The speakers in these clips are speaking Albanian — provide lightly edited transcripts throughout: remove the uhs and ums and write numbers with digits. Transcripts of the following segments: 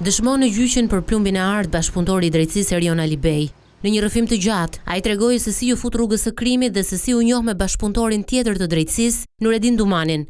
Dëshmon në gjyqin për plumbin e art bashkëpunëtori i drejtësisë Erion Alibej. Në një rrëfim të gjatë, ai tregoi se si u fut rrugës së krimit dhe se si u njoh me bashkëpunëtorin tjetër të drejtësisë, Nuredin Dumanin.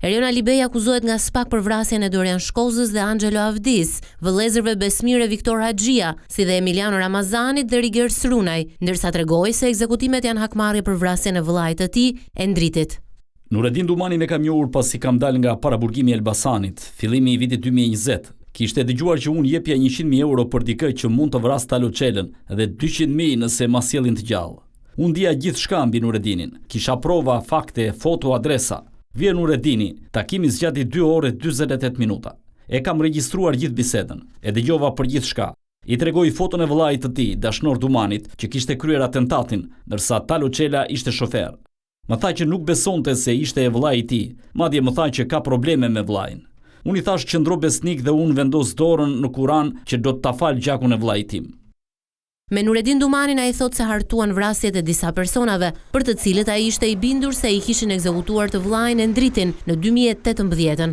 Erion Alibej akuzohet nga SPAK për vrasjen e Dorian Shkozës dhe Angelo Avdis, vëllezërve Besmire Viktor Haxhia, si dhe Emiliano Ramazanit dhe Riger Srunaj, ndërsa tregoi se ekzekutimet janë hakmarrje për vrasjen e vëllait të tij, Endritit. Nuredin Dumanin e kam njohur pasi kam dalë nga paraburgimi i Elbasanit, fillimi i vitit 2020. Kishte dëgjuar që unë jepja 100.000 euro për dikë që mund të vras Talo Çelën dhe 200.000 nëse ma sjellin të gjallë. Unë dija gjithçka mbi Nuredinin, kisha prova, fakte, foto, adresa. Vjen Nuredini, takimi zgjati 2 orë e 48 minuta. E kam regjistruar gjithë bisedën, e dëgjova për gjithçka. I tregoi foton e vëllait të tij, Dashnor Dumanit, që kishte kryer atentatin, ndërsa Talo Çela ishte shofer. Më tha që nuk besonte se ishte e vëllai i tij, madje më tha që ka probleme me vëllain. Unë i thash qëndro besnik dhe unë vendos dorën në Kuran që do të ta fal gjakun e vëllait tim. Me Nuredin Dumanin ai thot se hartuan vrasjet e disa personave, për të cilët ai ishte i bindur se i kishin ekzekutuar të vëllain Endritin në 2018.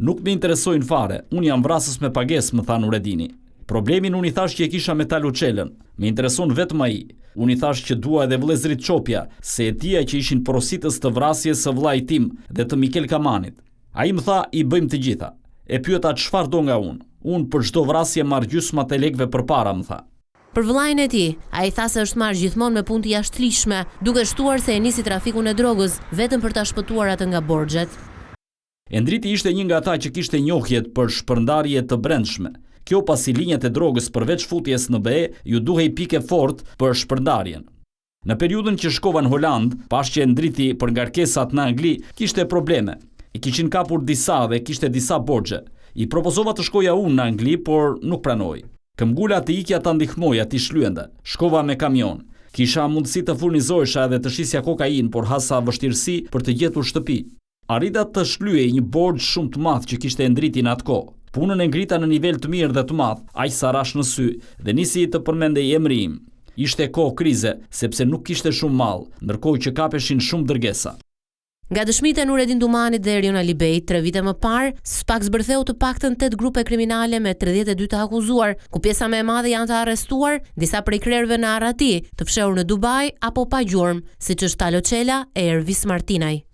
Nuk më interesojnë fare, unë jam vrasës me pagesë, më tha Nuredini. Problemin unë i thash që e kisha me Talo Çelën, më intereson vetëm ai. Unë i thash që dua edhe vëllezërit Çopja, se e dija që ishin porositës të vrasjes së vëllait tim dhe të Mikel Kamanit. Ai më tha i bëjmë të gjitha. E pyeta çfarë do nga unë. Unë për çdo vrasje marr gjysmën e lekëve përpara, më tha. Për vëllain e tij, ai tha se është marrë gjithmonë me punë të jashtëligjshme, duke shtuar se e nisi trafikun e drogës vetëm për ta shpëtuar atë nga borxhet. Endriti ishte një nga ata që kishte njohjet për shpërndarje të brendshme. Kjo pasi linjat e drogës përveç futjes në BE ju duhej pike fort për shpërndarjen. Në periudhën që shkova në Holand, pash që Endriti për ngarkesat në Angli kishte probleme. I kishin kapur disa dhe kishte disa borxhe. I propozova të shkoja unë në Angli, por nuk pranoi. Këmbgula të ikja ta ndihmoja ti shlyende. Shkova me kamion. Kisha mundësi të furnizohesha edhe të shisja kokain, por hasa vështirësi për të gjetur shtëpi. Arrita të shlyej një borxh shumë të madh që kishte Endriti në atë kohë. Punën e ngrita në nivel të mirë dhe të madh, aq sa rash në sy, dhe nisi të përmendej emri im. Ishte kohë krize, sepse nuk kishte shumë mall, ndërkohë që kapeshin shumë dërgesa. Nga dëshmitë e Nuredin Dumanit dhe Erion Alibej, 3 vite më parë, SPAK zbërtheu të paktën 8 grupe kriminale me 32 të akuzuar, ku pjesa më e madhe janë të arrestuar, disa prej krerëve në Arati, të fshehur në Dubai apo pa gjurmë, siç është Talo Çela e Ervis Martinaj.